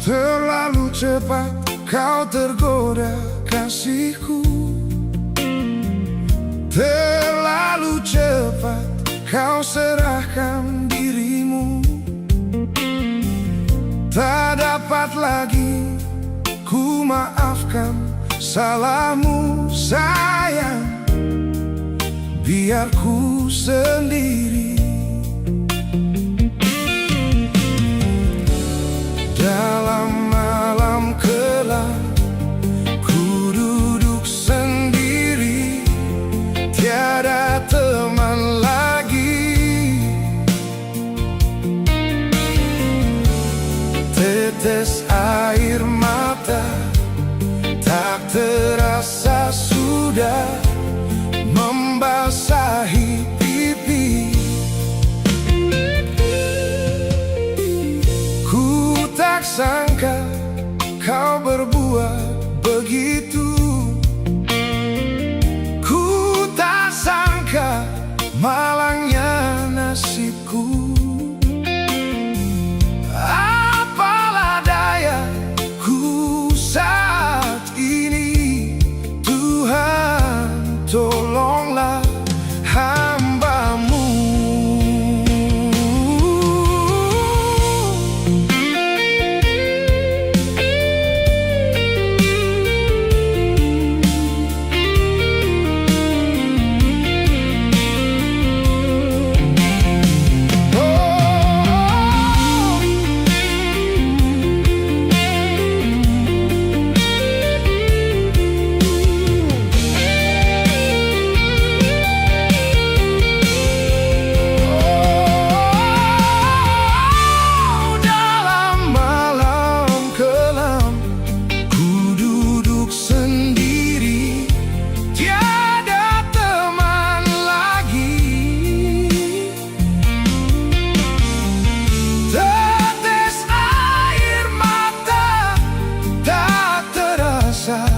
Terlalu cepat kau tergoda kasihku, terlalu cepat kau serahkan dirimu. Tak dapat lagi ku maafkan salahmu sayang, biar ku sendiri. Dalam malam kelam ku duduk sendiri, tiada teman lagi. Tetes air mata tak terasa sudah membasahi pipi. Tak sangka kau berbuat begitu. Ku tak sangka malangnya nasibku. Apalah daya ku saat ini, Tuhan tolonglah hamba-Mu.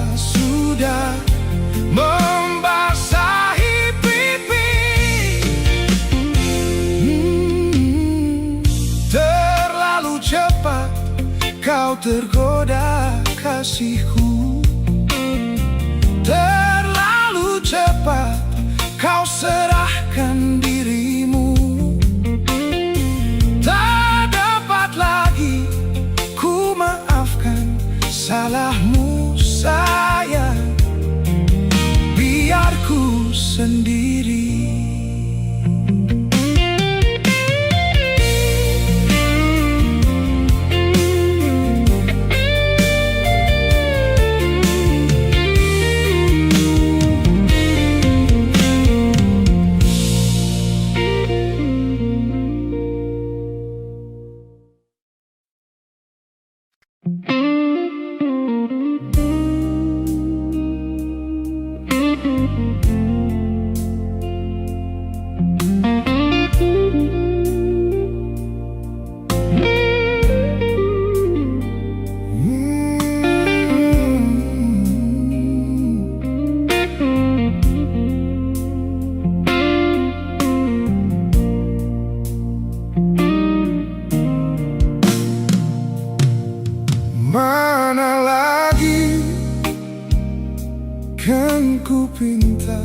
Sudah membasahi pipi. Terlalu cepat kau tergoda kasihku, terlalu cepat kau serahkan dirimu. Tak dapat lagi ku maafkan salahmu sayang, biar ku sendiri. Mana lagi kan ku pinta,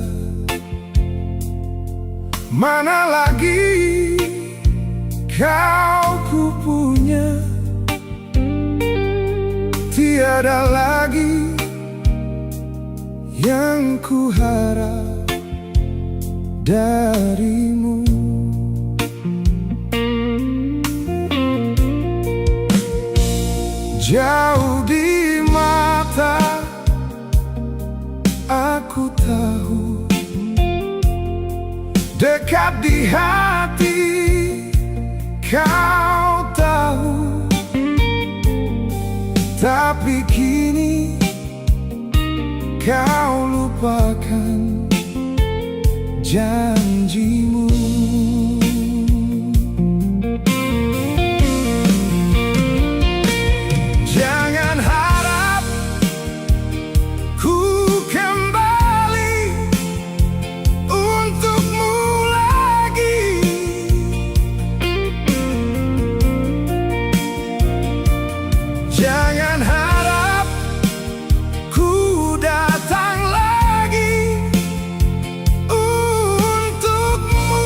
mana lagi kau ku punya. Tiada lagi yang ku harap darimu. Jauh di mata aku tahu, dekat di hati kau tahu. Tapi kini kau lupakan janjimu. Jangan harap ku kembali untukmu lagi. Jangan harap ku datang lagi untukmu.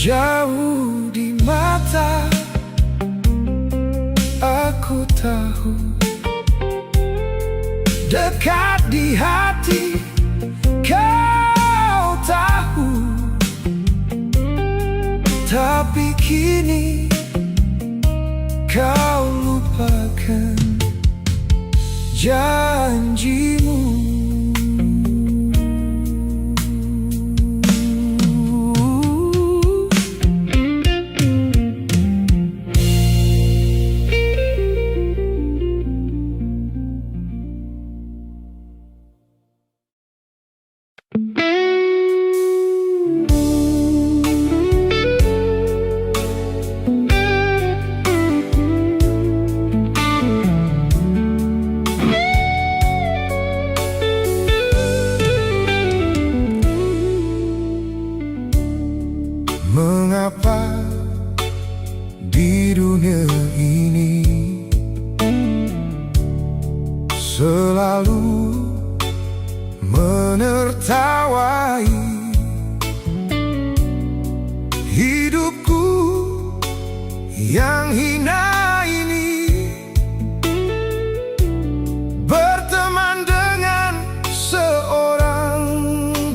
Jauh di mata, aku tahu. Dekat di hati, kau tahu. Tapi kini kau lupakan janjimu. Mengapa di dunia ini selalu menertawai hidupku yang hina ini? Berteman dengan seorang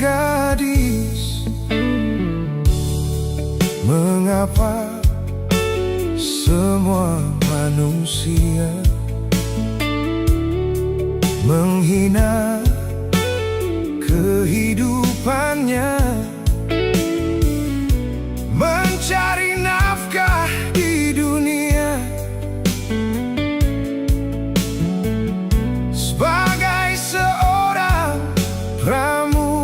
gadis. Mengapa semua manusia menghina kehidupannya, mencari nafkah di dunia sebagai seorang pramuria?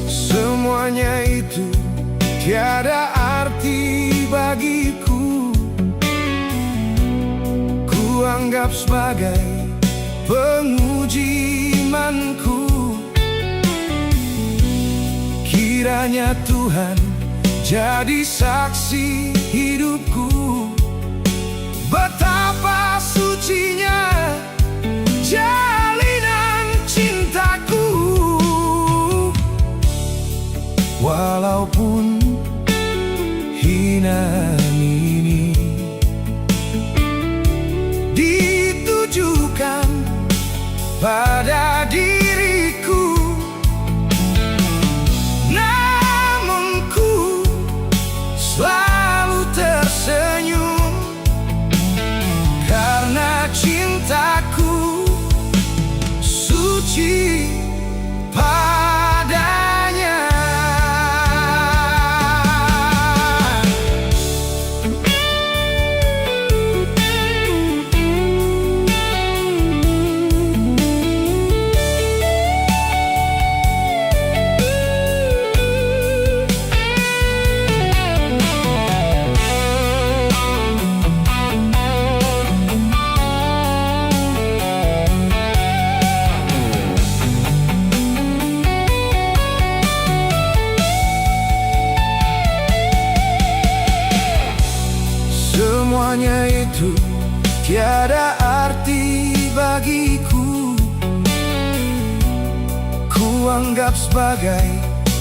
Semuanya itu tiada arti bagiku. Ku anggap sebagai penguji imanku. Kiranya Tuhan jadi saksi hidupku, betapa sucinya jalinan cintaku. Walaupun hinaan ini ditujukan pada diriku, namun ku selalu tersenyum karena cintaku suci padanya. semuanya itu tiada arti bagiku. Ku anggap sebagai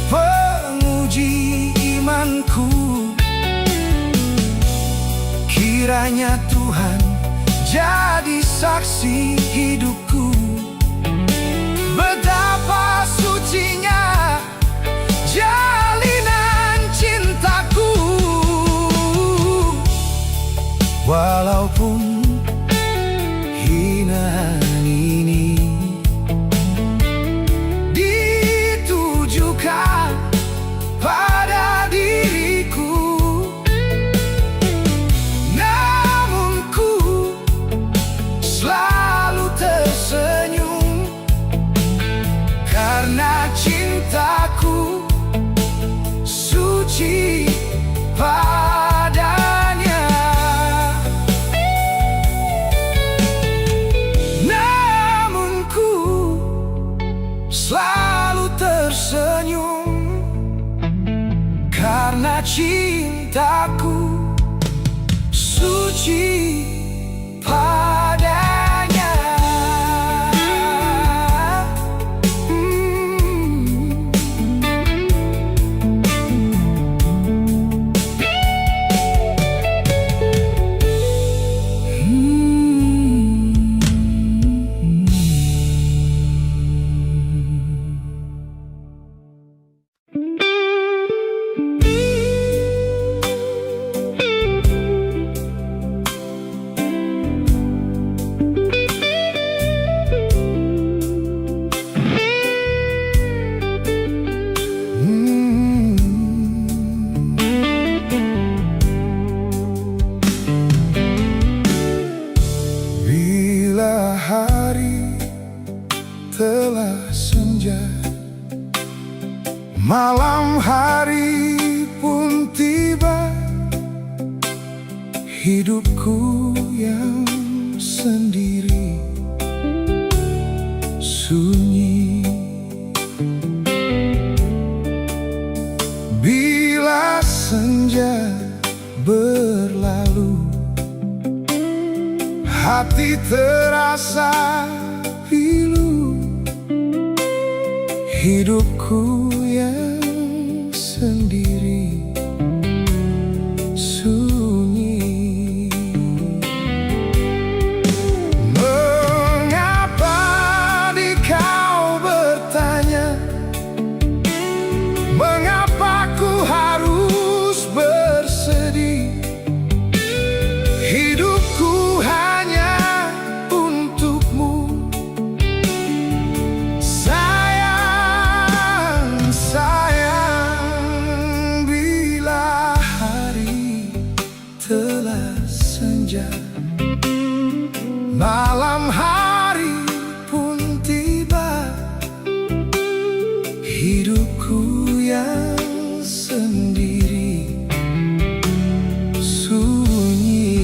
penguji imanku. Kiranya Tuhan jadi saksi hidupku, betapa sucinya jalinan cintaku. Walaupun hinaan ini ditujukan pada diriku, namun ku selalu tersenyum karena cintaku suci padanya. Namun ku selalu tersenyum karena cintaku suci padanya. Bila hari telah senja, malam hari pun tiba, hidupku yang sendiri sunyi. Bila senja berlalu, hati terasa pilu, hidupku yang sendiri sunyi. Mengapa di kau bertanya, mengapa ku harus bersedih? Hidupku hanya untukmu. Sayang, sayang, bila hari telah senja, malam hari pun tiba, hidupku yang sendiri sunyi.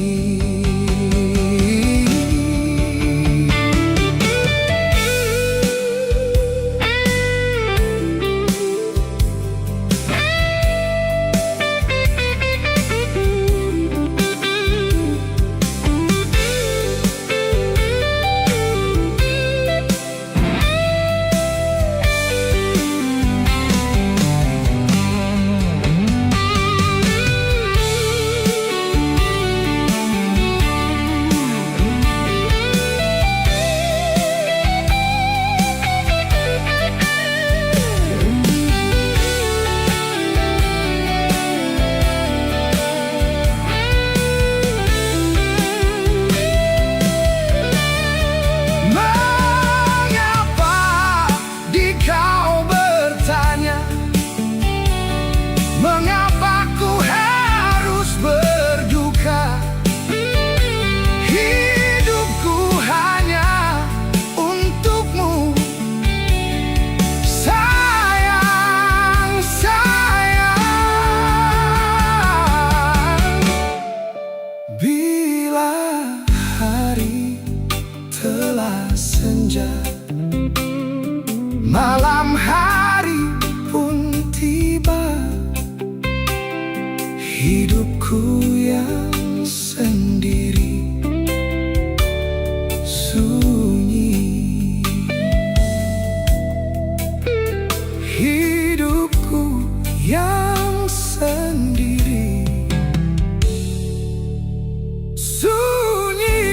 Malam hari pun tiba, hidupku yang sendiri, sunyi. Hidupku yang sendiri, sunyi.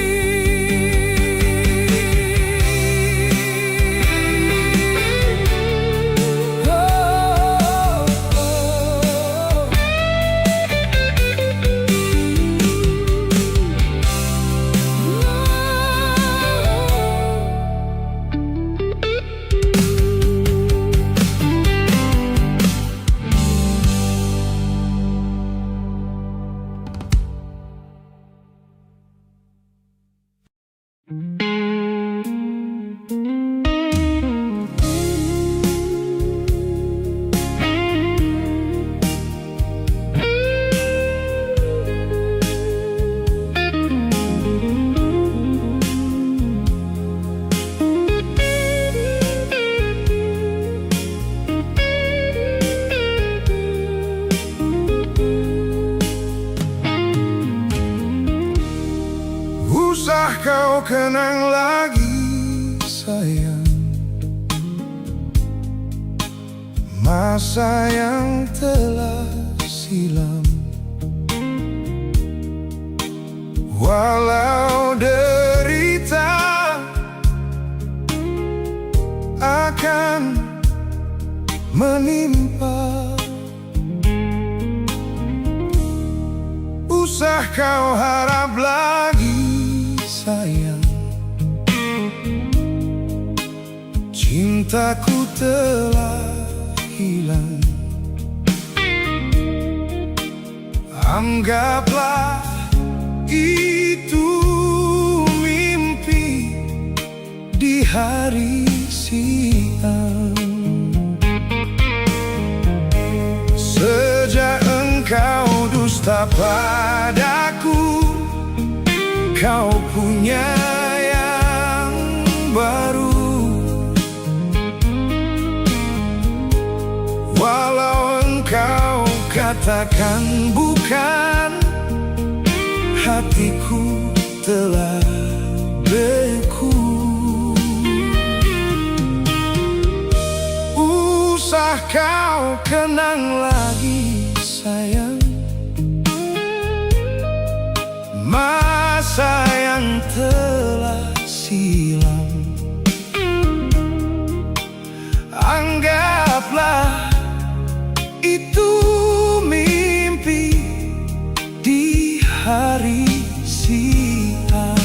Usah kau kenang lagi sayang, masa yang telah silam. Walau derita akan menimpa, usah kau harap lagi sayang, cintaku telah hilang. Anggaplah itu mimpi di hari siang. Sejak engkau dusta padaku, kau punya yang baru. Walau engkau katakan bukan, hatiku telah beku. Usah kau kenang lagi sayang, masa yang telah silam. Anggaplah itu mimpi di hari siang.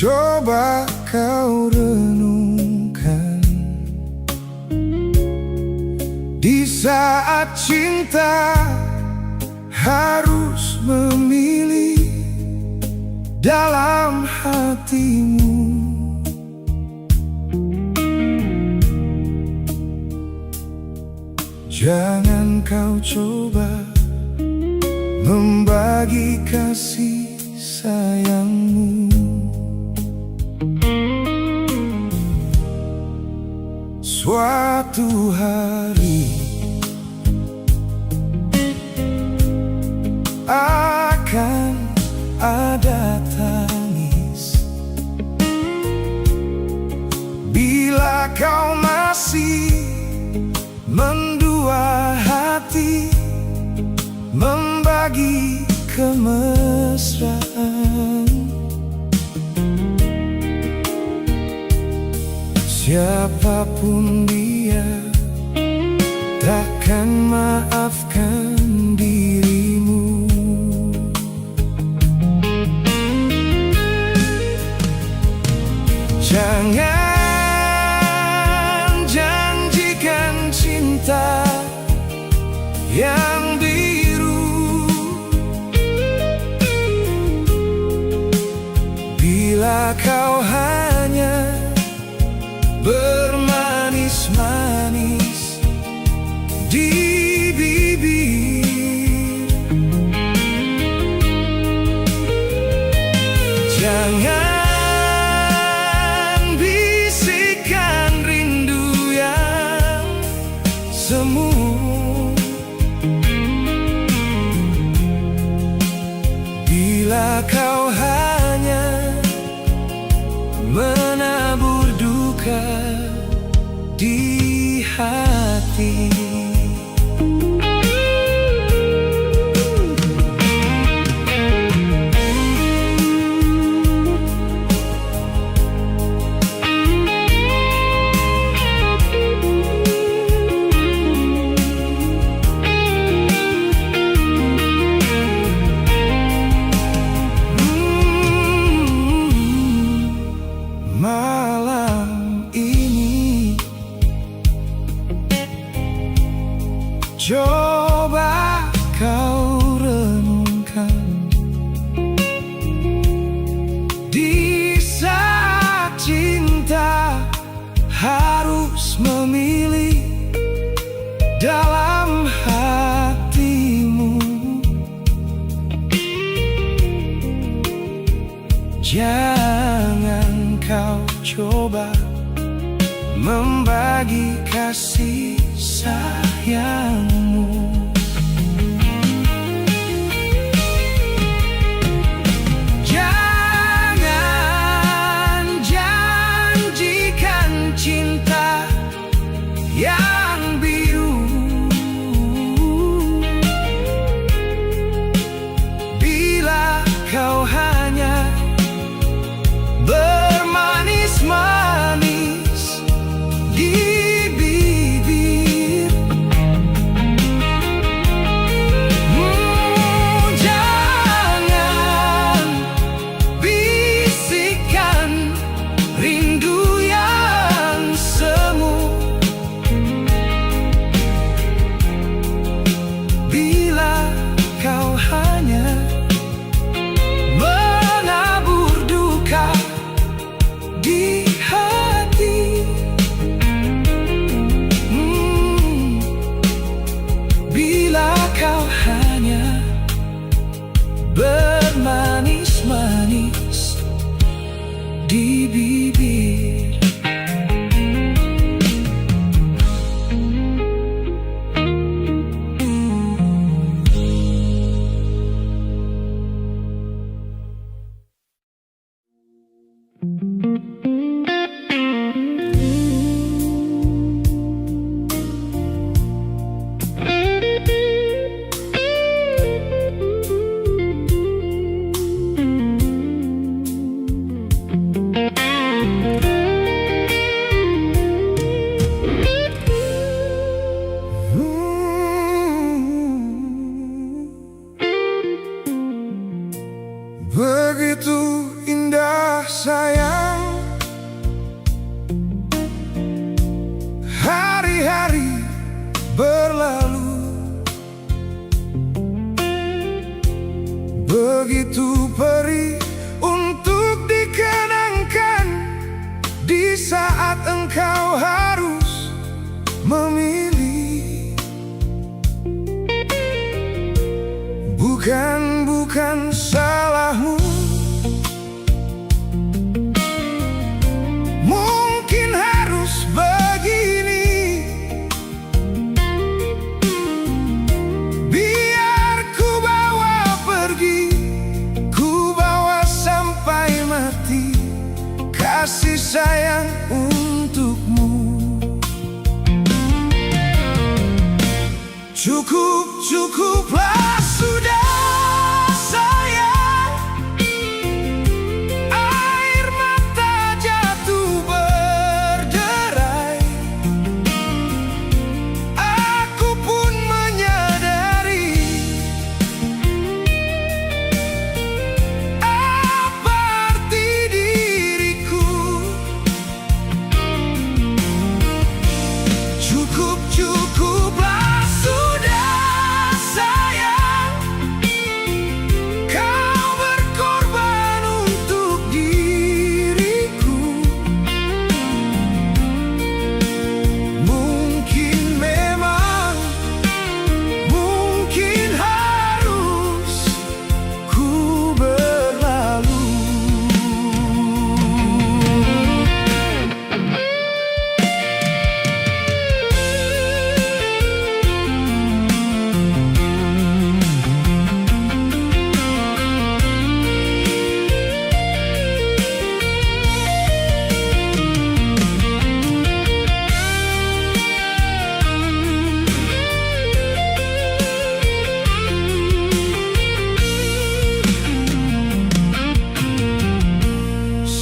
Coba kau renungkan, di saat cinta harus memilih dalam hatimu. Jangan kau coba membagi kasih sayangmu. Suatu hari akan ada tangis bila kau masih mendua hati, membagi kemesraan. Siapapun dia takkan maafkan dirimu. Jangan janjikan cinta yang biru bila kau hanya bermanis-manis di bibir. Jangan bisikan rindu yang semu bila kau hanya menabur duka di hati. Malam ini coba kau renungkan, di saat cinta harus memilih dalam hatimu. Jangan kau coba membagi kasih sayangmu. Jangan janjikan cinta yang biru bila kau hanya bermanis-manis di bibir. Begitu indah sayang, hari-hari berlalu. Begitu perih untuk dikenangkan di saat engkau harus memilih. Bukan salahmu, mungkin harus begini. Biar ku bawa pergi, ku bawa sampai mati kasih sayang untukmu. Cukuplah sudah sayang, air mata jatuh berderai. Aku pun menyadari apa arti diriku. Cukuplah sudah sayang, kau berkorban untuk diriku. Mungkin harus ku berlalu.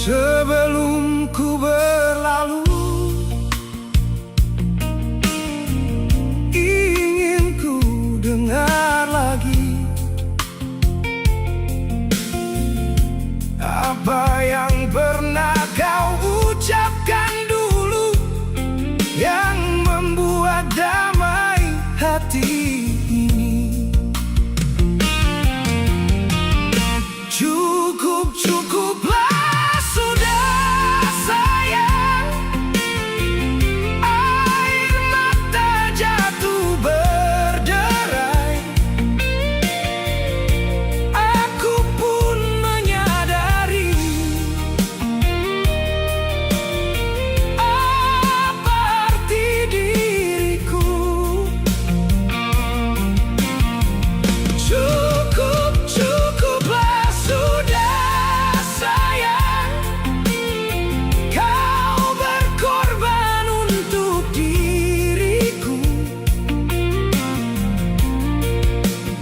Sebelum ku berlalu, ingin ku dengar lagi apa yang pernah kau ucapkan dulu, yang membuat damai hati ini. Cukuplah sudah sayang, air mata jatuh berderai. Aku pun menyadari apa arti diriku. Cukuplah sudah sayang, kau berkorban untuk diriku.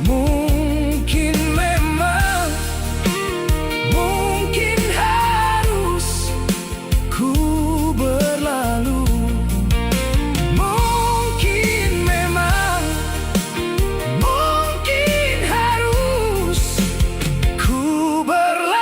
Mungkin harus ku berlalu. Mungkin harus ku berlalu.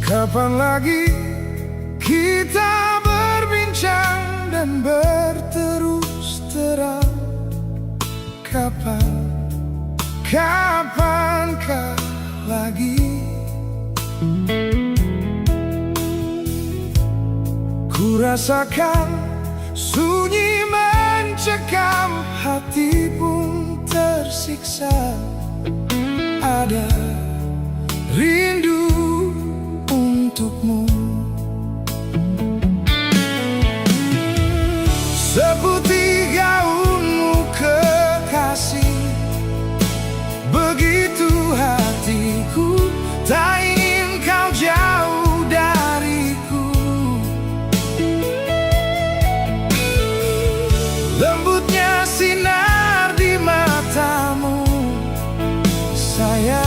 Kapan lagi kita berbincang dan berterus terang? Kapankah lagi. Ku rasakan sunyi mencekam, hati pun tersiksa. Ada rindu untukmu, seputih gaunmu kekasih. Begitu hatiku, tak ingin kau jauh dariku. Lembutnya sinar di matamu, sayang.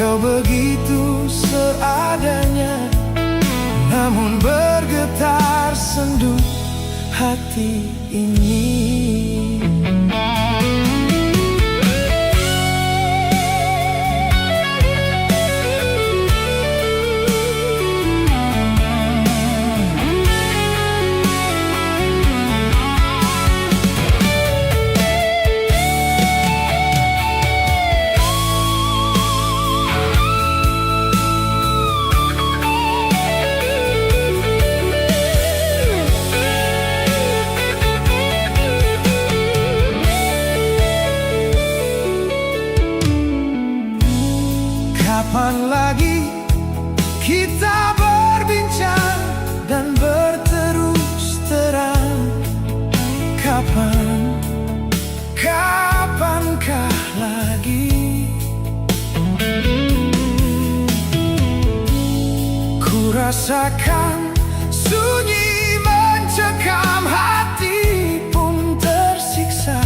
Kau begitu seadanya, namun bergetar sendu hati ini. Kapan lagi kita berbincang dan berterus terang? Kapankah lagi? Ku rasakan sunyi mencekam, hati pun tersiksa.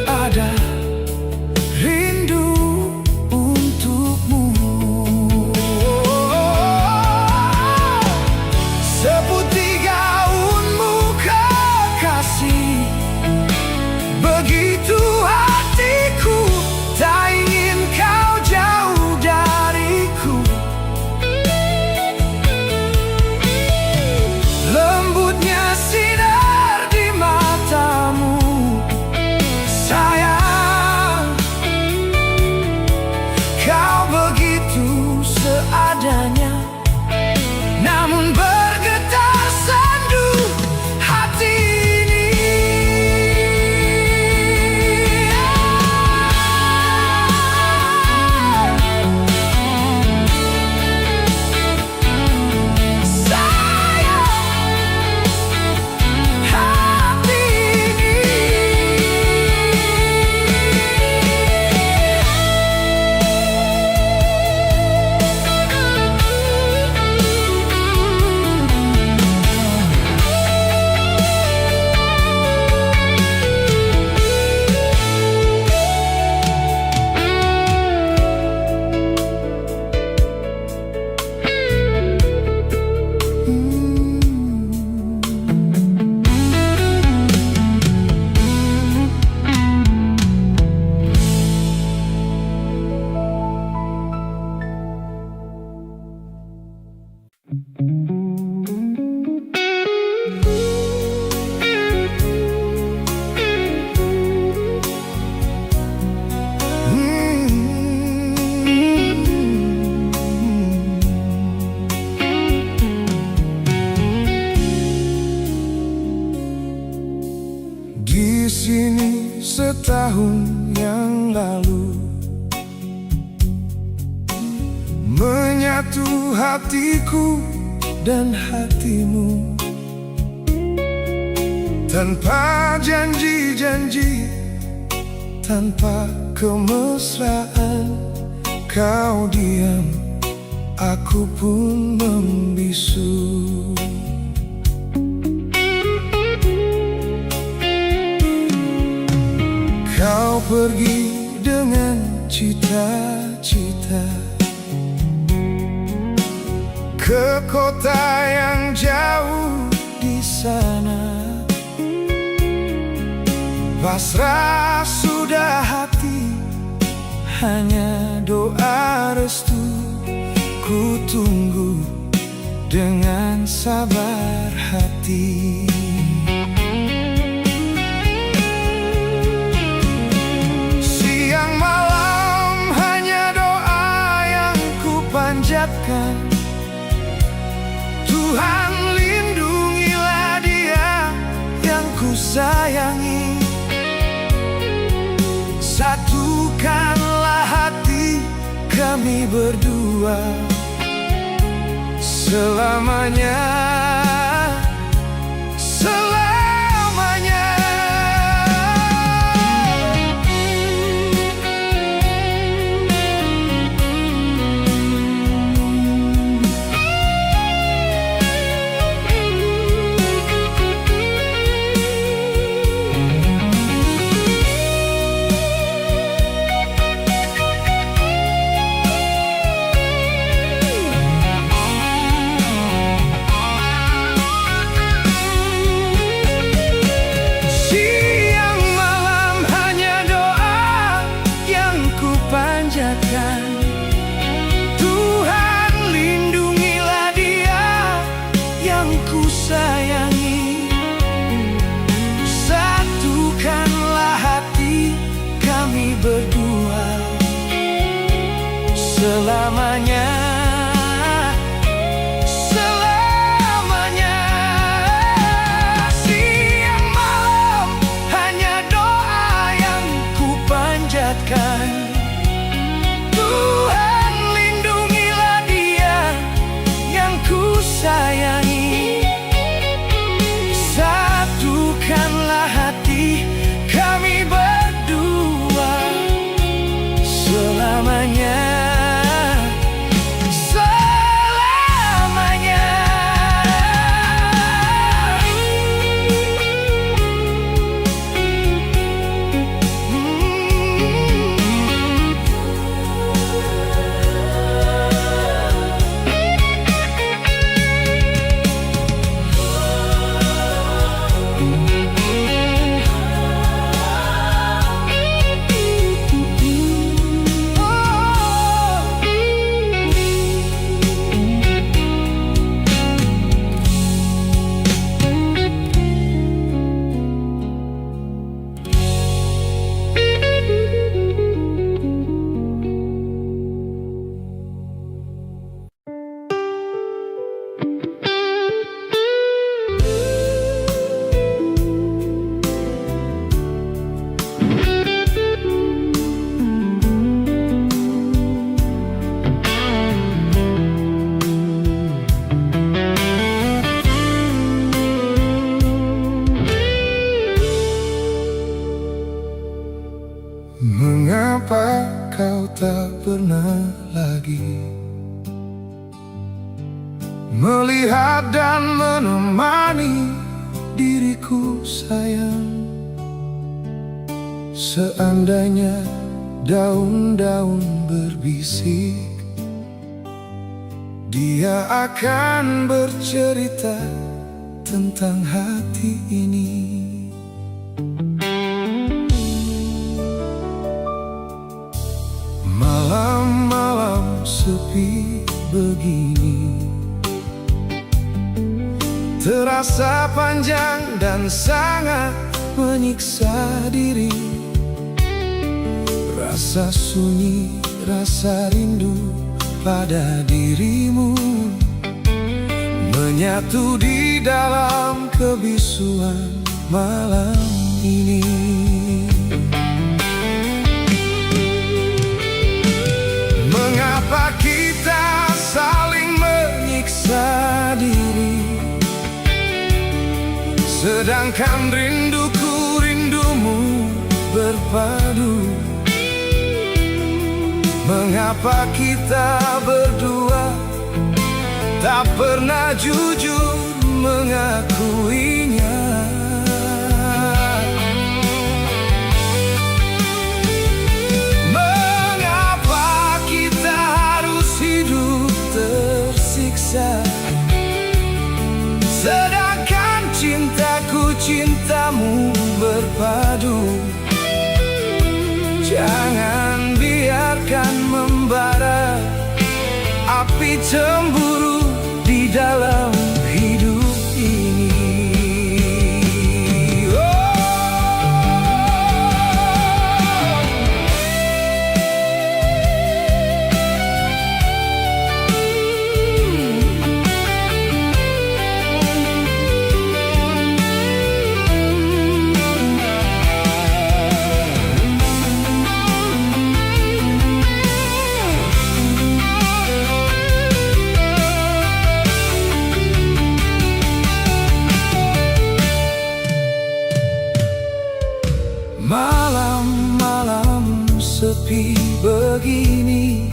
Ada rindu untukmu, seputih gaunmu kekasih. Begitu hatiku, tak ingin kau jauh dariku. Lembutnya sinar di matamu, sayang. Kau begitu seadanya, namun bergetar sendu hati ini. Sayang, hati ini. Di sini setahun yang lalu, menyatu hatiku dan hatimu. Tanpa janji-janji, tanpa kemesraan, kau diam, aku pun membisu. Kau pergi dengan cita-cita ke kota yang jauh di sana. Pasrah sudah hati, hanya doa restu ku tunggu dengan sabar hati. kami berdua selamanya, selamanya. Tuhan, lindungilah dia yang ku sayangi. Satukanlah hati kami berdua selamanya, selamanya. Siang malam hanya doa yang ku panjatkan. Tuhan, lindungilah dia yang ku sayangi. Satukanlah hati kami berdua selamanya, selamanya. Mengapa kau tak pernah lagi melihat dan menemani diriku, sayang? Seandainya daun-daun berbisik, dia akan bercerita tentang hati ini. Malam-malam sepi begini terasa panjang dan sangat menyiksa diri. Rasa sunyi, rasa rindu pada dirimu menyatu di dalam kebisuan malam ini. Mengapa kita saling menyiksa diri, sedangkan rinduku rindumu berpadu? Mengapa kita berdua tak pernah jujur mengakuinya? Mengapa kita harus hidup tersiksa, sedangkan cintaku cintamu berpadu? Jangan biarkan membara api cemburu di dalam hidup ini. begini,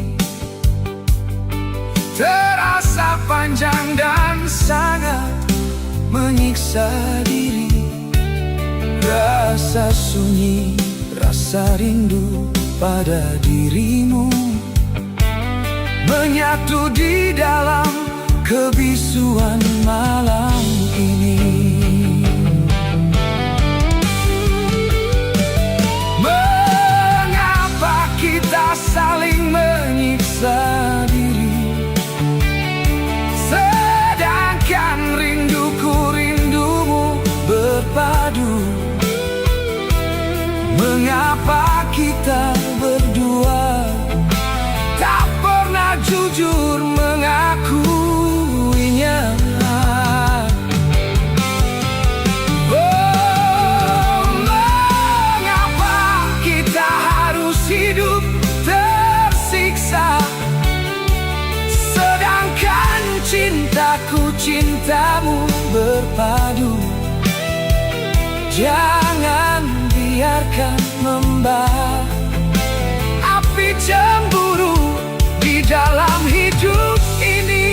terasa panjang dan sangat menyiksa diri. Rasa sunyi, rasa rindu pada dirimu menyatu di dalam kebisuan malam ini. Mengapa kita saling menyiksa diri, sedangkan rinduku rindumu berpadu? Mengapa kita berdua tak pernah jujur mengakuinya? Oh, mengapa kita harus hidup tersiksa, sedangkan cintaku cintamu berpadu? Jangan biarkan membara api cemburu di dalam hidup ini.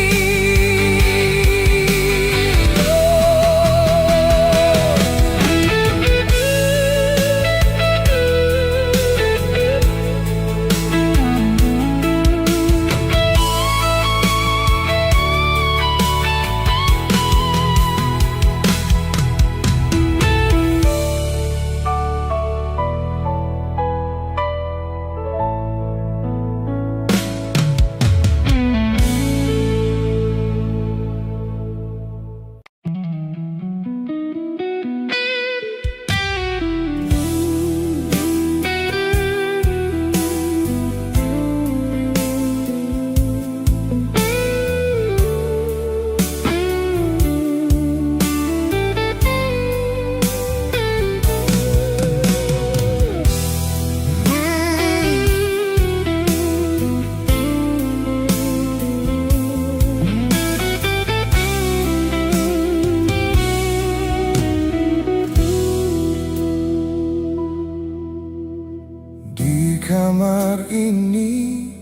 Kamar ini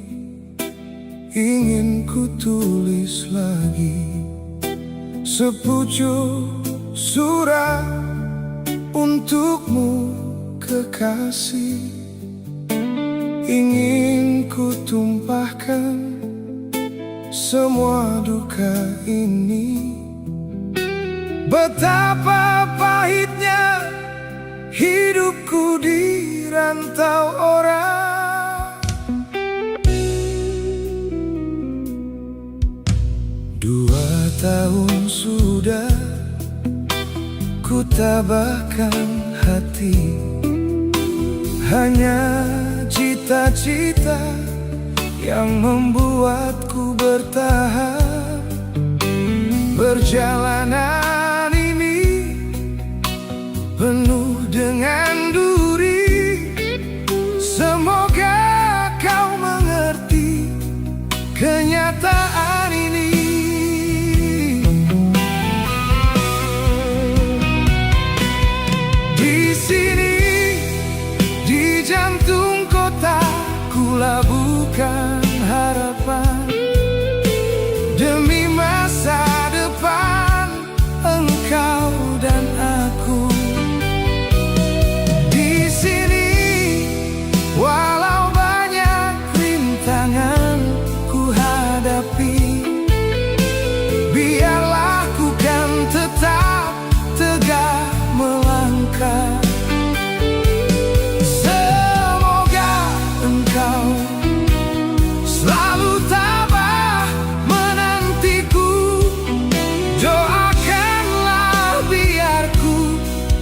ingin ku tulis lagi sepucuk surat untukmu kekasih. Ingin ku tumpahkan semua duka ini, betapa pahitnya hidupku di rantau orang. 2 tahun sudah ku tabahkan hati, hanya cita-cita yang membuatku bertahan. Perjalanan ini penuh dengan duri, semoga kau mengerti kenyataan ini. Di sini, di jantung kota, ku labuhkan harapan demi masa depan engkau dan aku. Di sini, walau banyak rintangan ku hadapi, biarlah ku kan tetap tegak melangkah. Semoga engkau selalu tabah menantiku. Doakanlah biar ku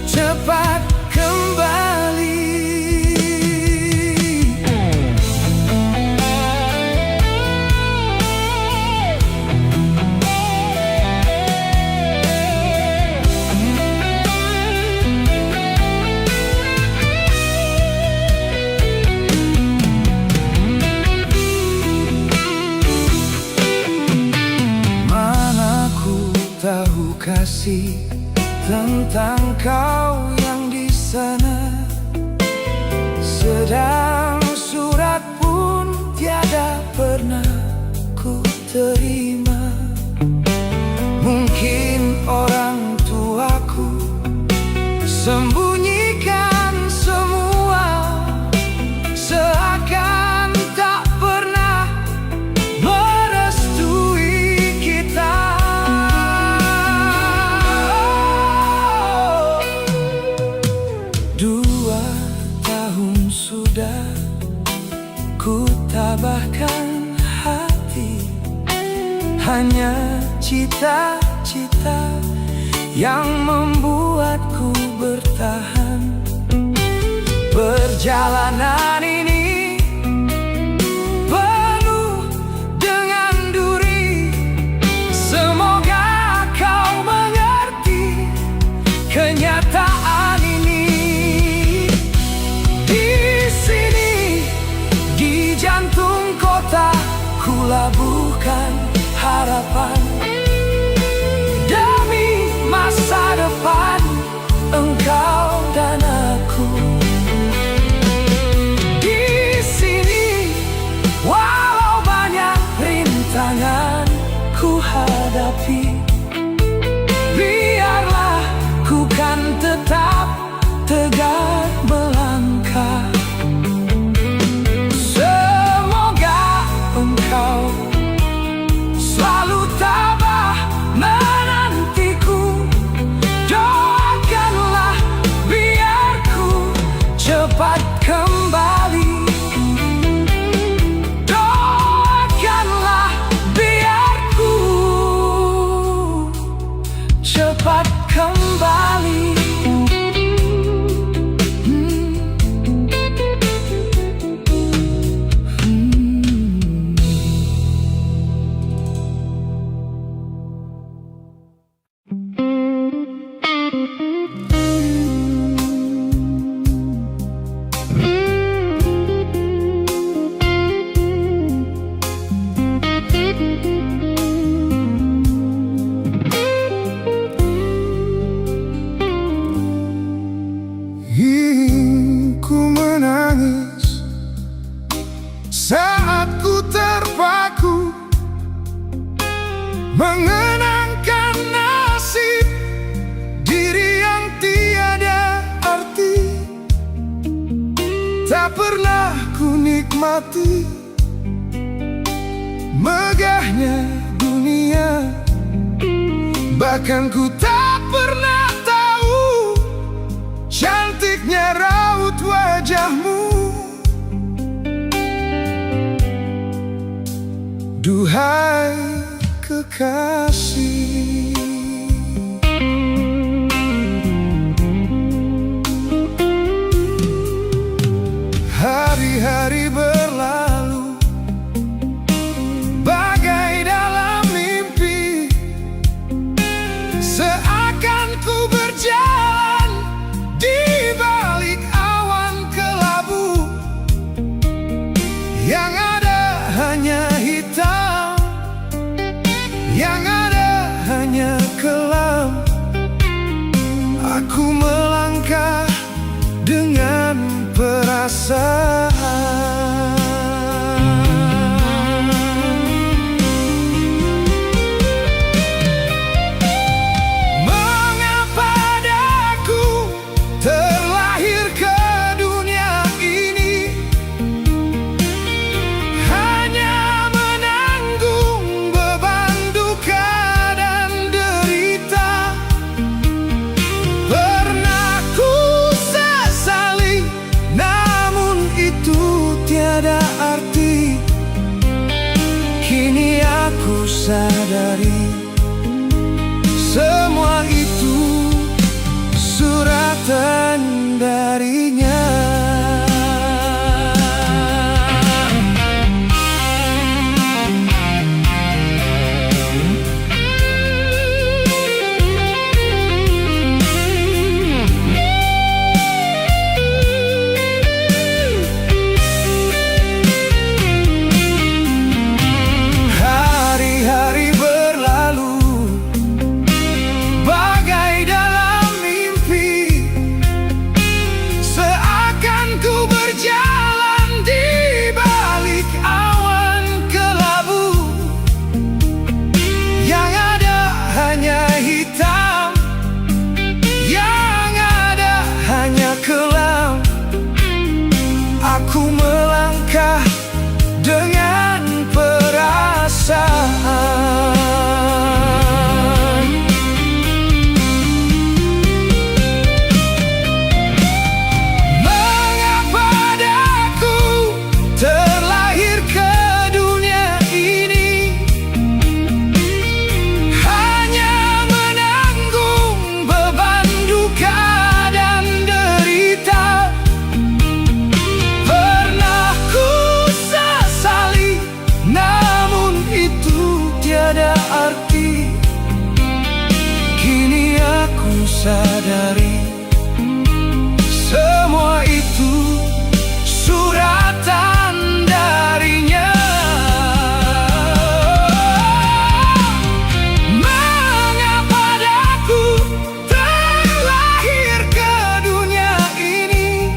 cepat kembali. Mana ku tahu kasih tentang kau yang di sana, sedang surat pun tiada pernah ku terima. Mungkin orang tuaku sembunyikan semua, seakan tak pernah merestui kita. 2 tahun sudah ku tabahkan hati, hanya cita-cita yang membuatku bertahan. Perjalanan ini penuh dengan duri, semoga kau mengerti kenyataan ini. Di sini, di jantung kota, ku labuhkan harapan demi masa depan engkau dan aku. Di sini, walau banyak rintangan ku hadapi, biarlah ku kan tetap tegar melangkah. Semoga engkau selalu tabah menantiku. Doakanlah biar ku cepat kembali. Doakanlah biar ku cepat kembali. Ku menangis saat ku terpaku mengenangkan nasib diri yang tiada arti. Tak pernah ku nikmati megahnya dunia, bahkan ku tak pernah tahu cantiknya raut wajahmu. Duhai kekasih, hari-hari berlalu bagai dalam mimpi, seakan ku berjalan di balik awan kelabu. Yang ada hanya hitam, yang ada hanya kelam. Aku melangkah dengan perasaan. Mengapa daku terlahir ke dunia ini, hanya menanggung beban duka dan derita. Pernah ku sesali, namun itu tiada arti. Kini aku sadari semua itu suratan darinya. Hari-hari berlalu sadari semua itu suratan darinya. Mengapa daku terlahir ke dunia ini,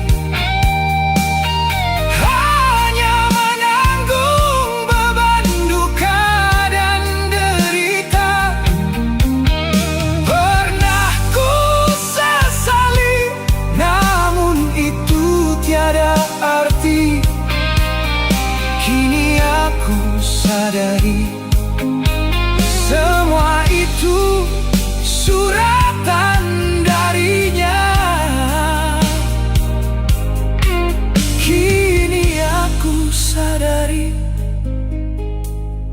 hanya menanggung beban duka dan derita. Pernah ku sesali, namun itu tiada arti. Kini aku sadari semua itu suratan darinya. Kini aku sadari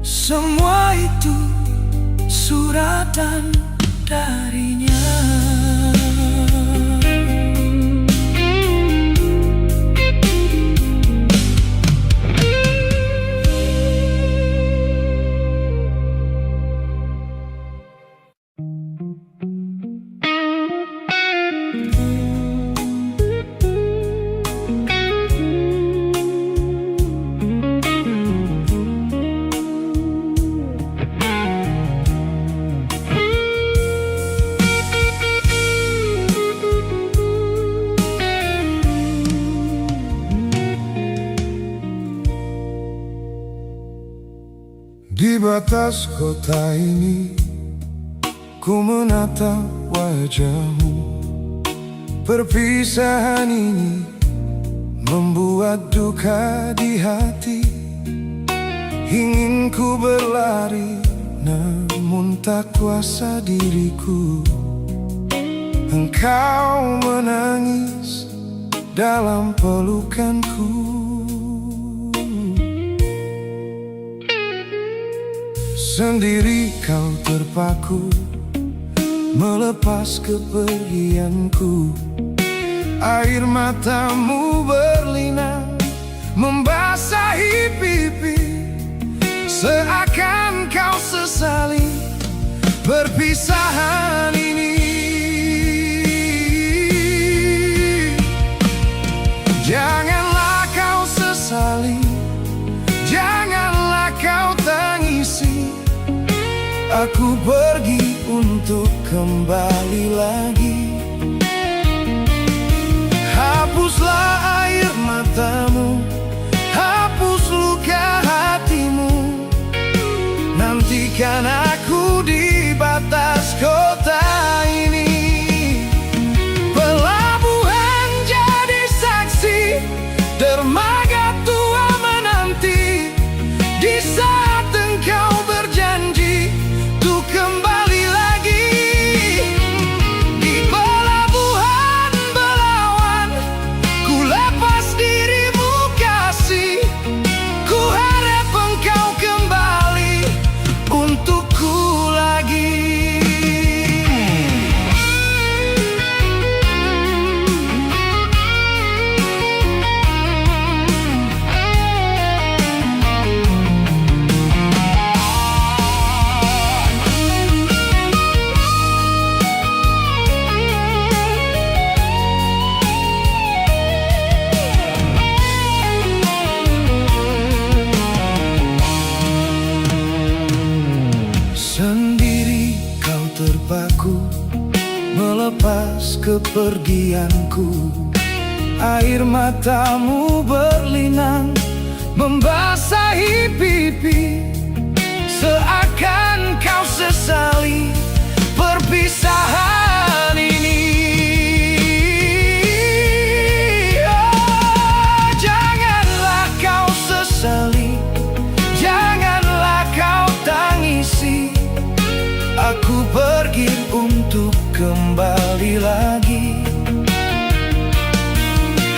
semua itu suratan darinya. Di batas kota ini, ku menatap wajahmu. Perpisahan ini membuat duka di hati. Ingin ku berlari, namun tak kuasa diriku. Engkau menangis dalam pelukanku. Sendiri kau terpaku, melepas kepergianku. Air matamu berlinang, membasahi pipi. Seakan kau sesali perpisahan ini. Janganlah kau sesali, janganlah kau tangisi. Aku pergi untuk kembali lagi. Hapuslah air matamu, hapus luka hatimu. Nantikan aku di batas kota ini. Pelabuhan jadi saksi, dermaga tua menanti. Di saat engkau berjanji untuk kembali lagi. Di pelabuhan Belawan, ku lepas dirimu kasih. Ku harap engkau kembali untukku lagi. Sendiri kau terpaku, melepas kepergianku. Air matamu berlinang, membasahi pipi. Seakan kau sesali perpisahan ini. Oh, janganlah kau sesali, janganlah kau tangisi. Aku pergi untuk kembali lagi.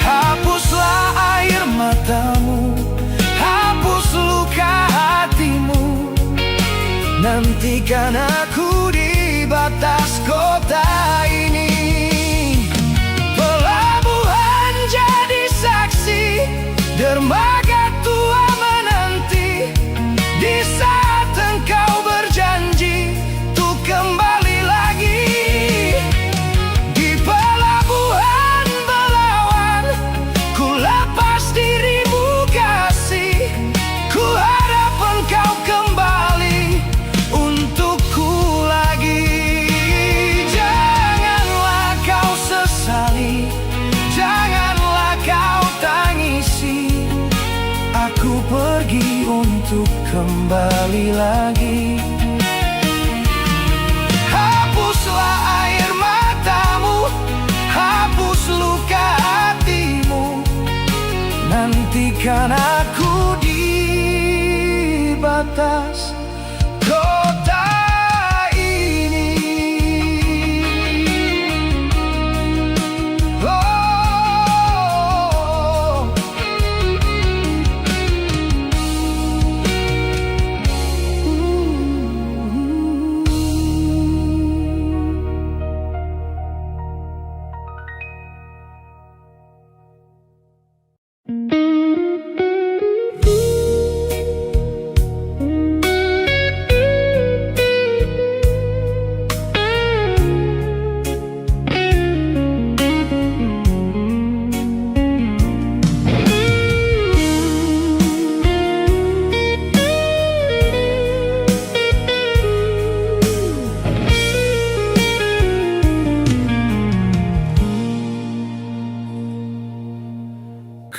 Hapuslah air matamu, hapus luka hatimu. Nantikan aku di batas kota ini. Pelabuhan jadi saksi, dermaga tua menanti. Di saat engkau berjanji untuk kembali lagi. Aku pergi untuk kembali lagi. Hapuslah air matamu, hapus luka hatimu. Nantikan aku di batas kota ini.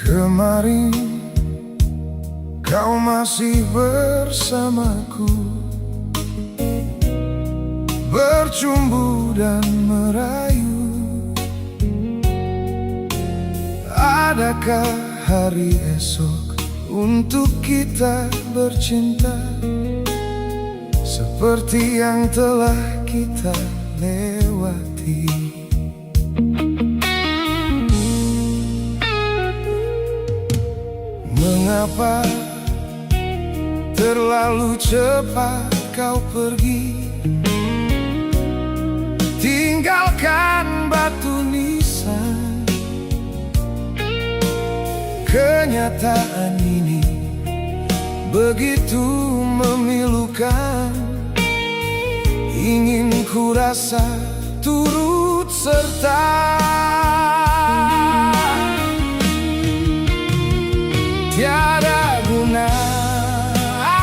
Kemarin kau masih bersamaku, bercumbu dan merayu. Adakah hari esok untuk kita bercinta seperti yang telah kita lewati? Mengapa terlalu cepat kau pergi, tinggalkan batu nisan? Kenyataan ini begitu memilukan, ingin ku rasa turut serta. Tiada guna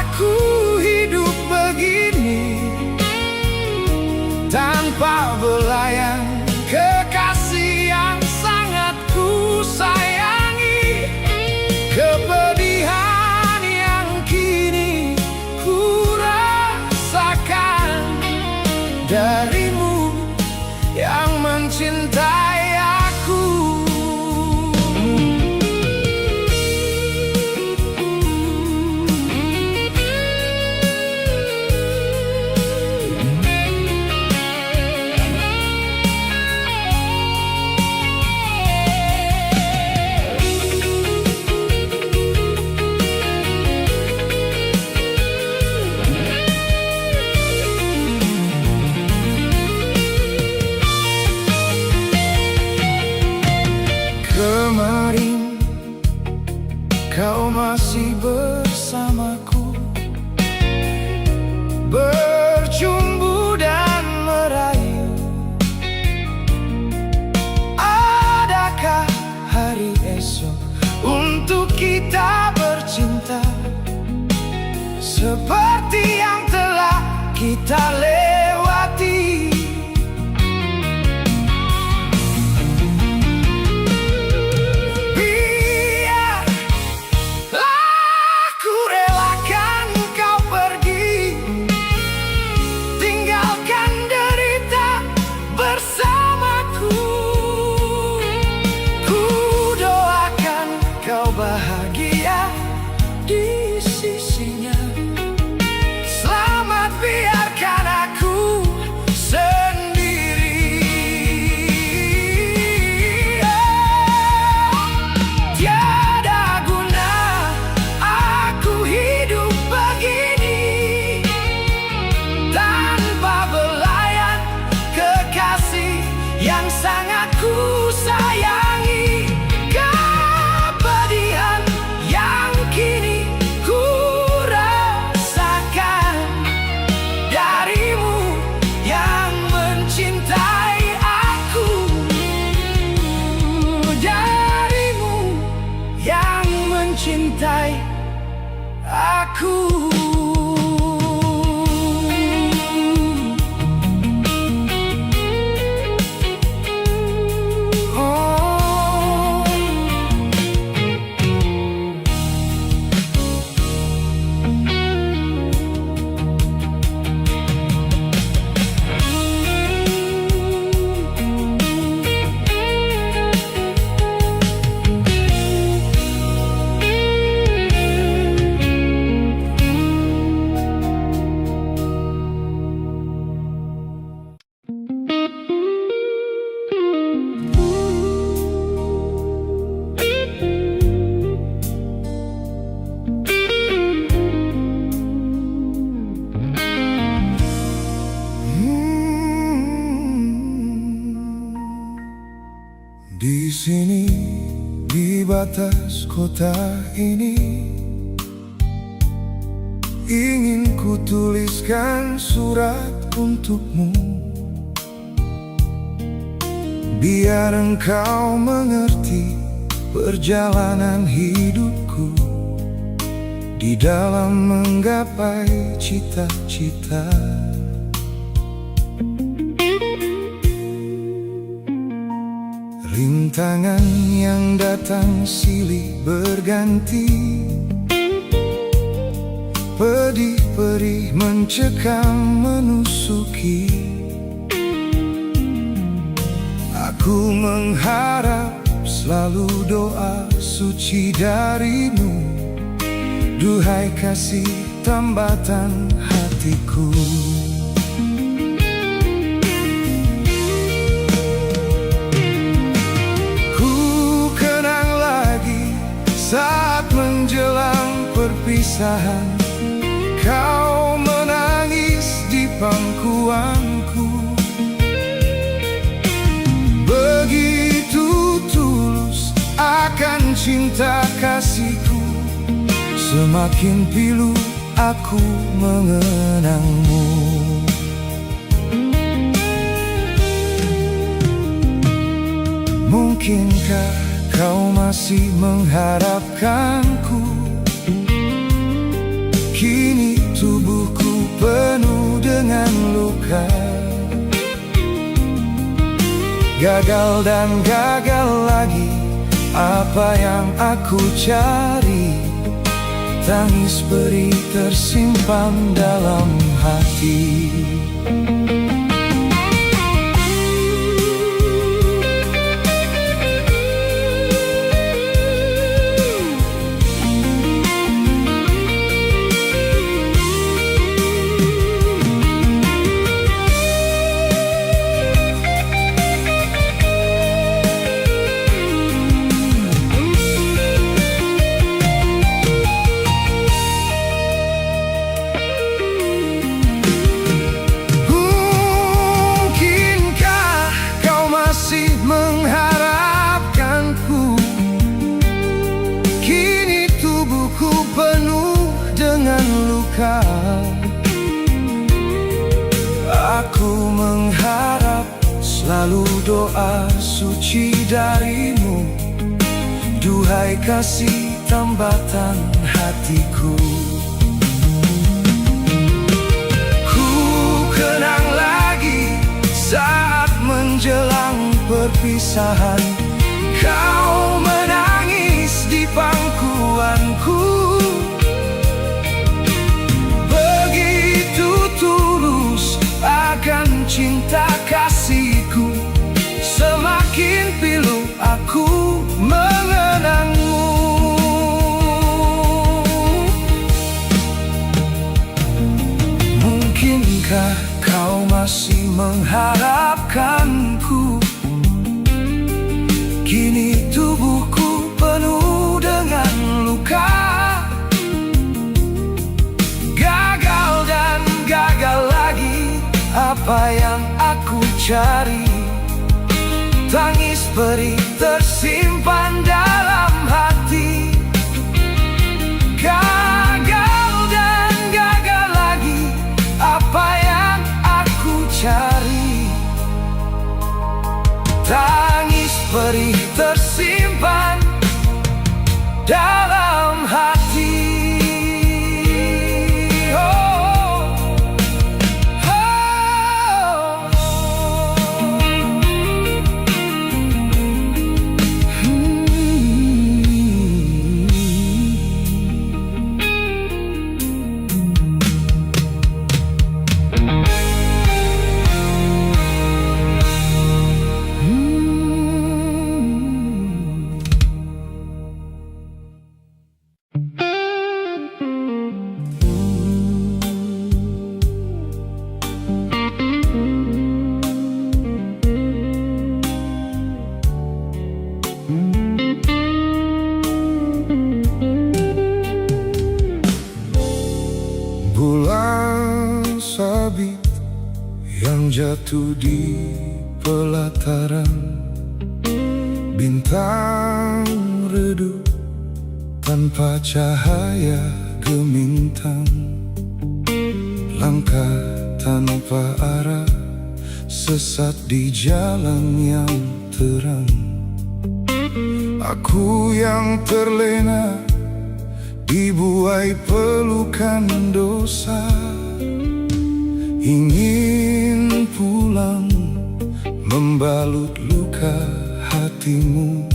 aku hidup begini tanpa belayan kekasih yang sangat ku sayangi. Kepedihan yang kini ku rasakan darimu yang mencintai aku. Kemarin kau masih bersamaku, bercumbu dan merayu. Adakah hari esok untuk kita bercinta seperti yang telah kita lewati? Bahagia di sisinya. Selamat biarkan aku sendiri. Tiada guna aku hidup begini tanpa belayan kekasih yang sangat ku sayangi. Kepedihan yang kini ku sini di batas kota ini, ingin ku tuliskan surat untukmu, biar engkau mengerti perjalanan hidupku di dalam menggapai cita-cita. Rintangan yang datang silih berganti, pedih-perih mencekam menusuki. Aku mengharap selalu doa suci darimu, duhai kasih tambatan hatiku. Saat menjelang perpisahan, kau menangis di pangkuanku. Begitu tulus akan cinta kasihku, semakin pilu aku mengenangmu. Mungkinkah kau masih mengharapkanku? Kini tubuhku penuh dengan luka, gagal dan gagal lagi. Apa yang aku cari? Tangis perih tersimpan dalam hati. Mengharapkanku, kini tubuhku penuh dengan luka. Aku mengharap selalu doa suci darimu, duhai kasih tambatan hatiku. Ku kenang lagi saat menjelang perpisahan, kau menangis di pangkuanku. Begitu tulus akan cinta kasihku, semakin pilu aku mengenangmu. Mungkinkah kau masih mengharapkanku? Kini tubuhku penuh dengan luka, gagal dan gagal lagi. Apa yang aku cari? Tangis perih tersimpan dalam hati. Gagal dan gagal lagi. Apa yang aku cari? Tangis perih tersimpan dalam hati. Bulan sabit yang jatuh di pelataran, Bintang redup tanpa cahaya gemintang, langkah tanpa arah, sesat di jalan yang terang. Aku yang terlena dibuai pelukan dosa, ingin pulang membalut luka hatimu.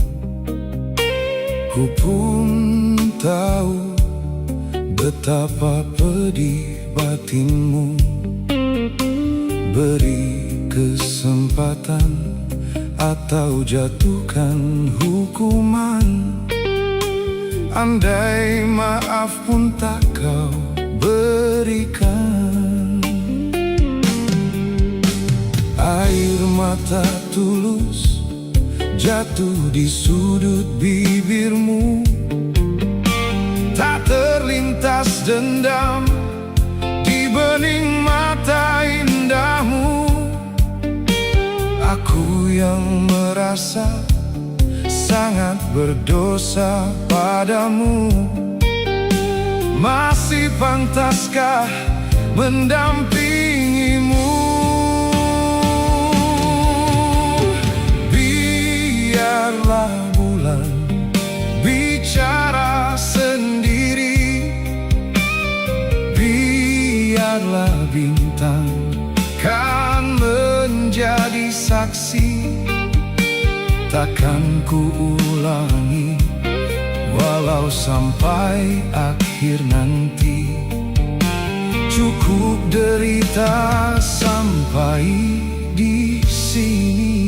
Ku pun tahu betapa pedih batinmu. Beri kesempatan atau jatuhkan hukuman. Andai maaf pun tak kau berikan. Air mata tulus jatuh di sudut bibirmu, tak terlintas dendam di bening mata indahmu. Aku yang merasa sangat berdosa padamu. Masih pantaskah mendampingimu? Biarlah bulan bicara sendiri, biarlah bintang kan menjadi saksi. Takkan ku ulangi walau sampai akhir nanti. Cukup derita sampai di sini.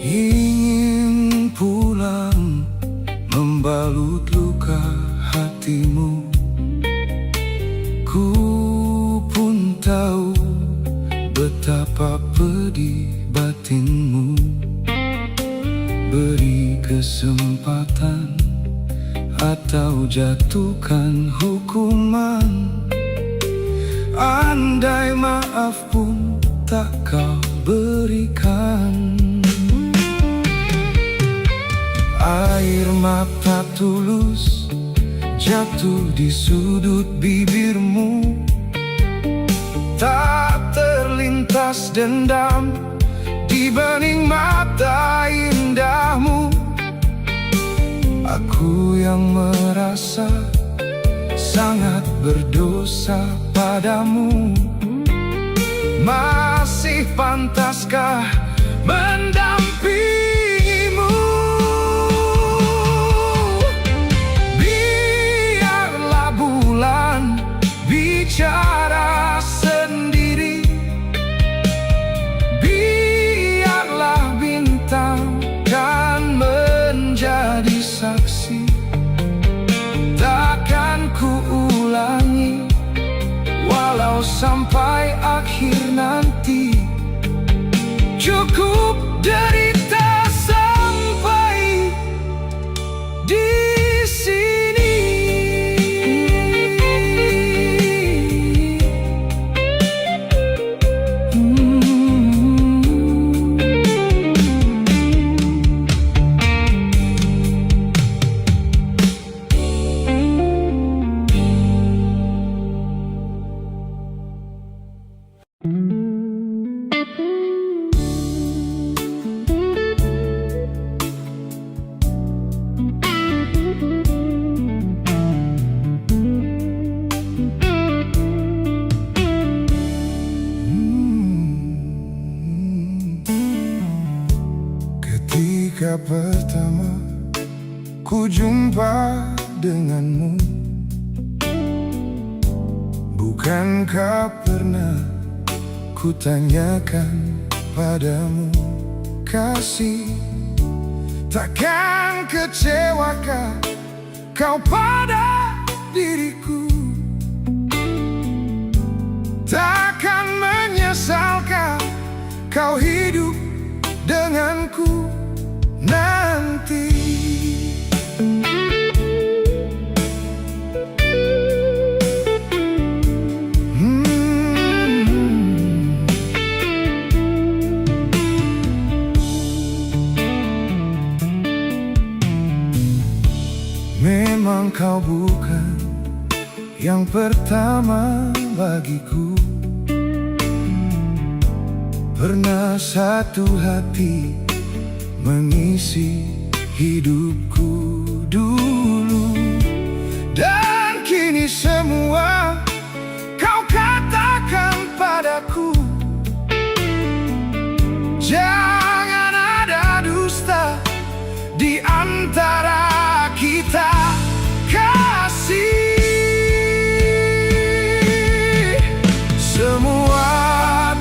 Ingin pulang membalut luka hatimu. Ku pun tahu betapa pedih batinmu. Beri kesempatan atau jatuhkan hukuman. Andai maaf pun tak kau berikan. Air mata tulus jatuh di sudut bibirmu, tak terlintas dendam di bening mata indahmu. Aku yang merasa sangat berdosa padamu. Masih pantaskah mendampingimu? Biarlah bulan bicara sendiri, biarlah bintang kan menjadi saksi. Takkan ku ulangi walau sampai akhir nanti. Cukup derita sampai di sini. Ketika pertama ku jumpa denganmu, bukankah pernah ku tanyakan padamu, kasih. Takkan kecewakan kau pada diriku, takkan menyesalkan kau hidup denganku nanti. Memang kau bukan yang pertama bagiku. Pernah satu hati mengisi hidupku dulu, dan kini semua kau katakan padaku. Jangan ada dusta di antara kita, kasih. Semua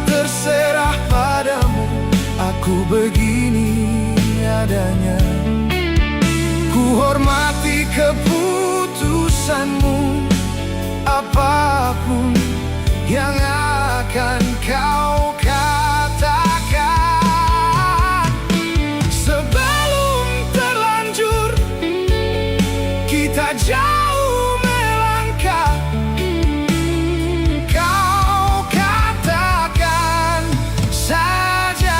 terserah padamu, aku begini adanya. Ku hormati keputusanmu, apapun yang akan kau katakan. Sebelum terlanjur kita jauh melangkah, kau katakan saja.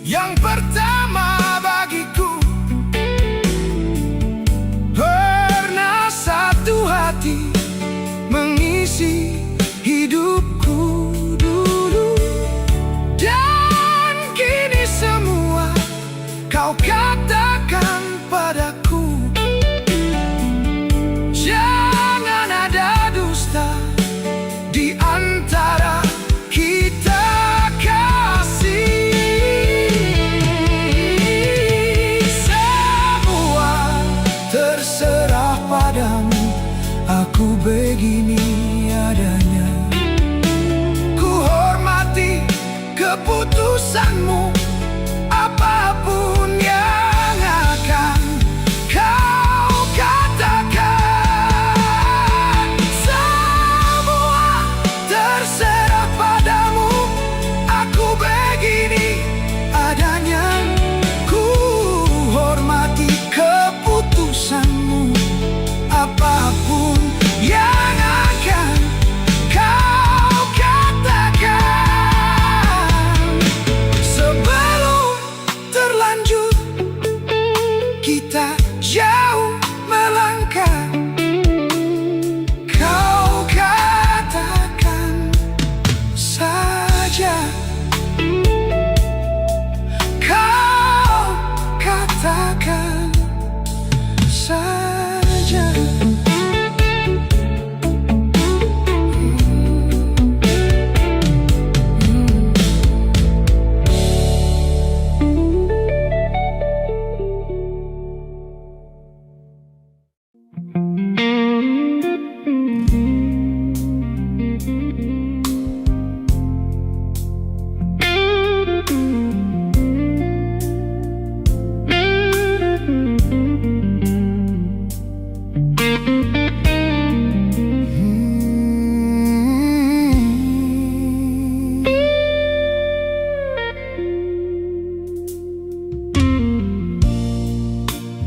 Yang pertama bagiku, pernah satu hati mengisi hidupku dulu, dan kini semua kau katakan padaku. Jangan ada dusta di antara kita, kasih. Terserah padamu, aku begini adanya. Ku hormati keputusanmu, apapun yang akan kau katakan. Semua terserah padamu, aku begini adanya. Ku hormati keputusanmu, apapun yang akan kau katakan. Sebelum terlanjur kita jauh melangkah, kau katakan saja. Kau katakan saja.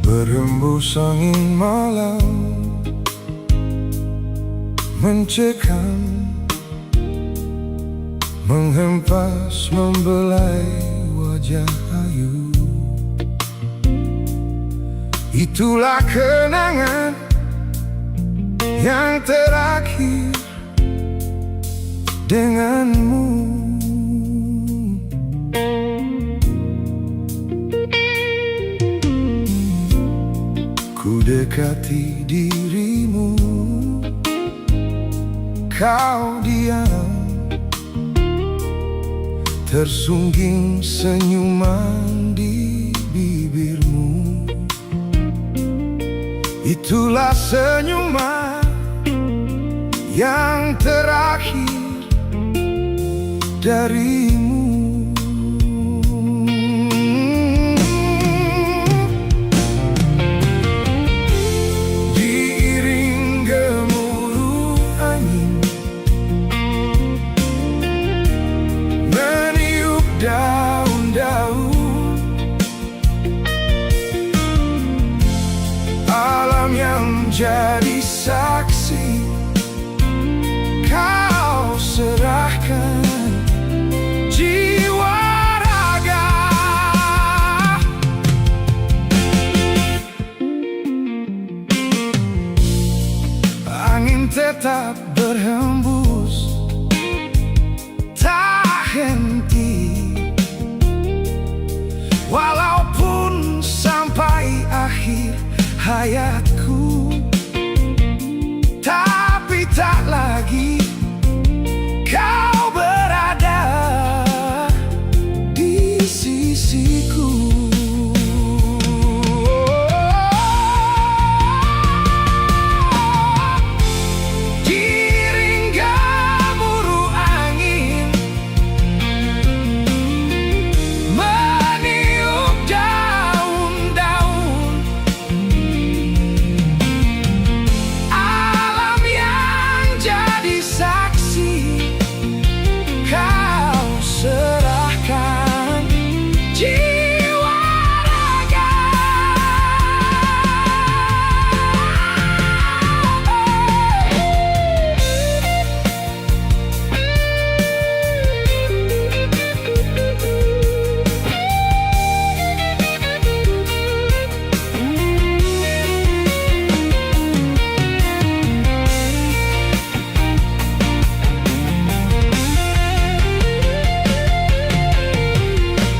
Berembus angin malam mencekam, menghempas membelai wajah ayu. Itulah kenangan yang terakhir denganmu. Ku dekati dirimu, kau diam, tersungging senyuman di bibirmu. Itulah senyuman yang terakhir darimu. Diiring gemuruh angin, meniup daun-daun, alam yang jadi saksi, kau serahkan jiwa raga. Angin tetap berhembus, tak henti, walaupun sampai akhir hayatku. Tapi tak lagi kau berada di sisiku. Diiring gemuruh angin, meniup daun-daun, alam yang jadi saksi, kau serahkan jiwa raga.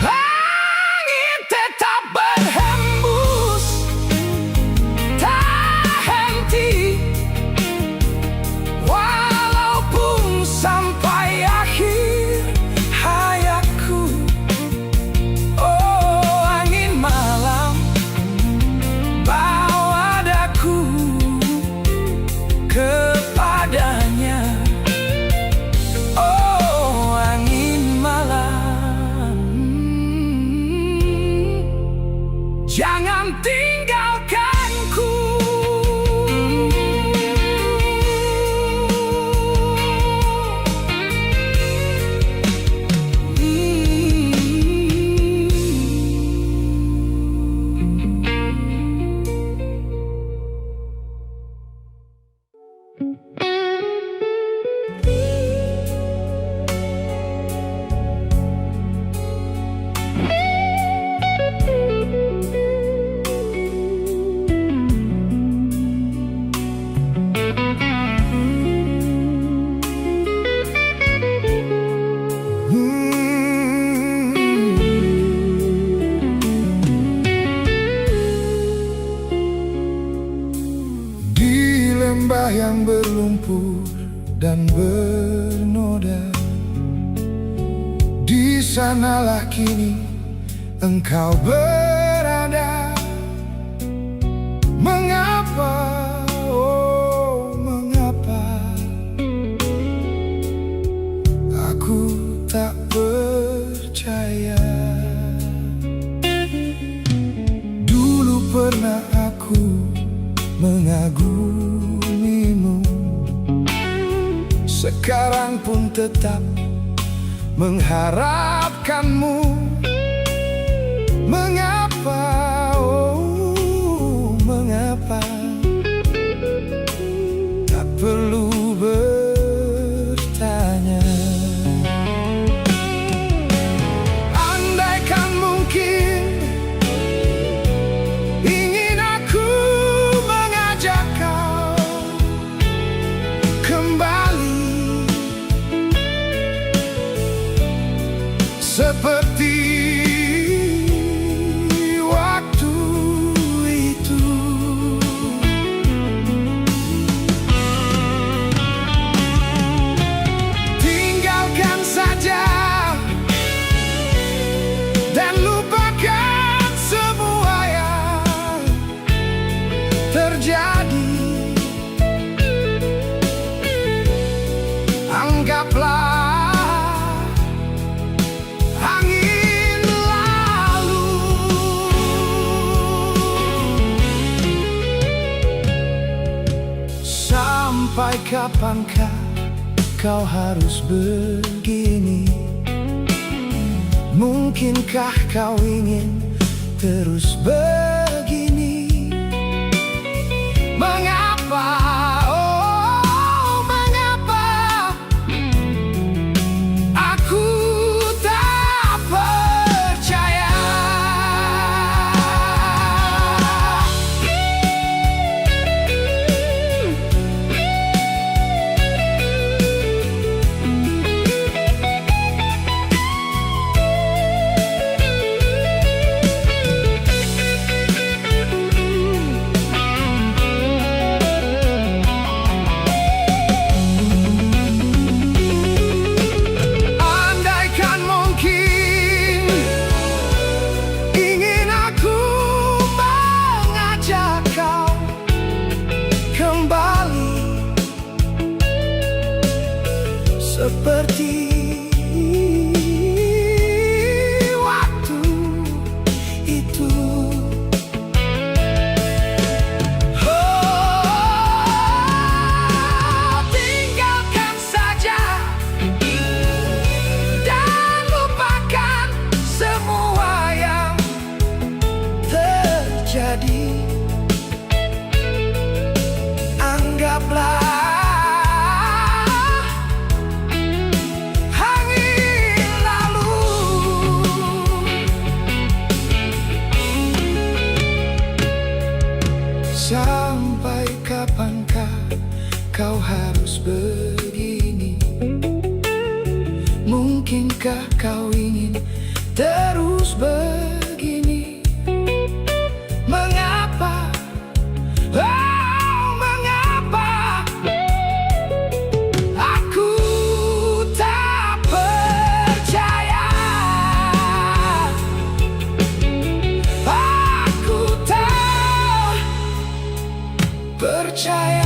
Angin tetap berhembus, tak henti, walaupun sampai akhir hayatku. Oh, angin malam, bawa daku kepadanya. Oh, angin malam, jangan tinggalkanku. Di lembah yang berlumpur dan bernoda, di sanalah kini engkau berada. Mengapa, oh mengapa aku tak percaya? Dulu pernah aku mengagumimu, sekarang pun tetap mengharapkanmu. Mengapa, oh mengapa tak perlu bertanya. Andaikan mungkin ingin aku mengajak kau Sampai kapankah kau harus begini? Mungkinkah kau ingin terus begini? Mengapa, oh mengapa aku tak percaya? Seperti waktu itu. Oh, tinggalkan saja dan lupakan semua yang terjadi. Anggaplah sampai kapankah kau harus begini? Mungkinkah kau ingin terus begini? Mengapa? Oh, mengapa aku tak percaya? Aku tak percaya.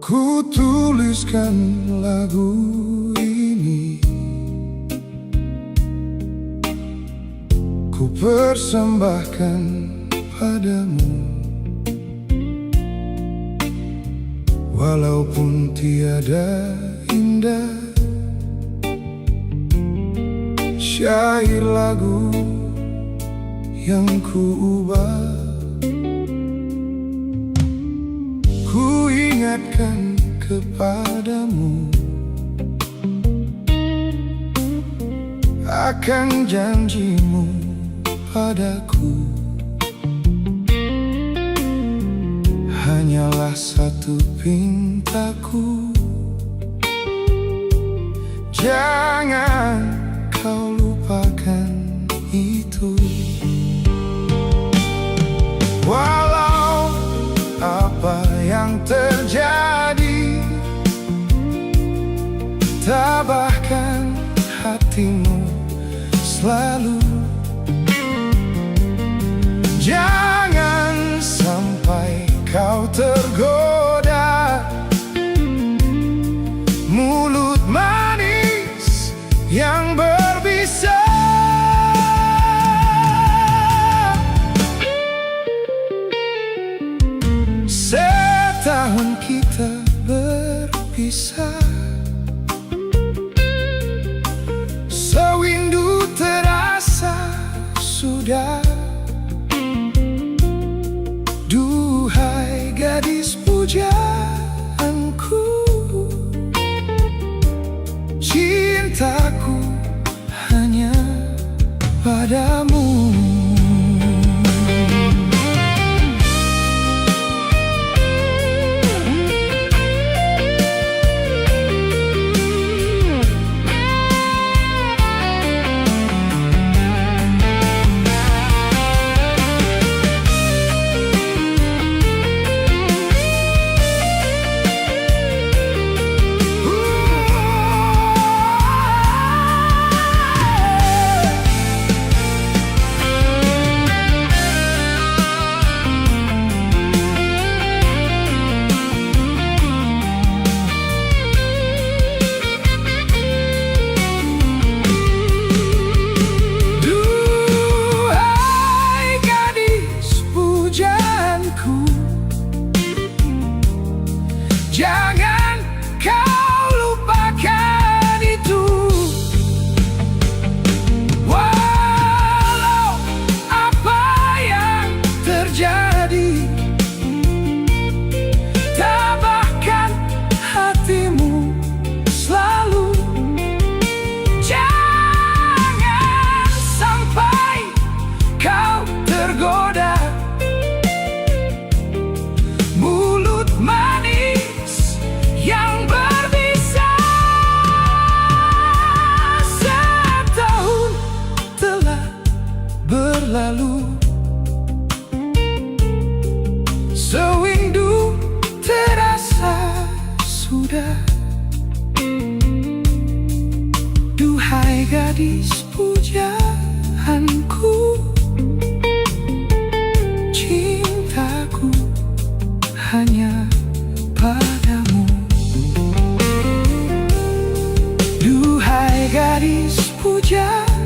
Ku tuliskan lagu ini, ku persembahkan padamu. Walaupun tiada indah, syair lagu yang ku ubah, ku ingatkan kepadamu akan janjimu padaku. Hanyalah satu pintaku, jangan kau lupakan itu. Walau apa yang terjadi, tabahkan hatimu selalu. Jangan sampai kau tergoda mulut manis yang berbisa. Setahun kita berpisah, sewindu terasa sudah. Duhai gadis pujaanku, cintaku hanya padamu. lalu. Sewindu terasa sudah. Duhai gadis pujaanku, cintaku hanya padamu. Duhai gadis pujaanku,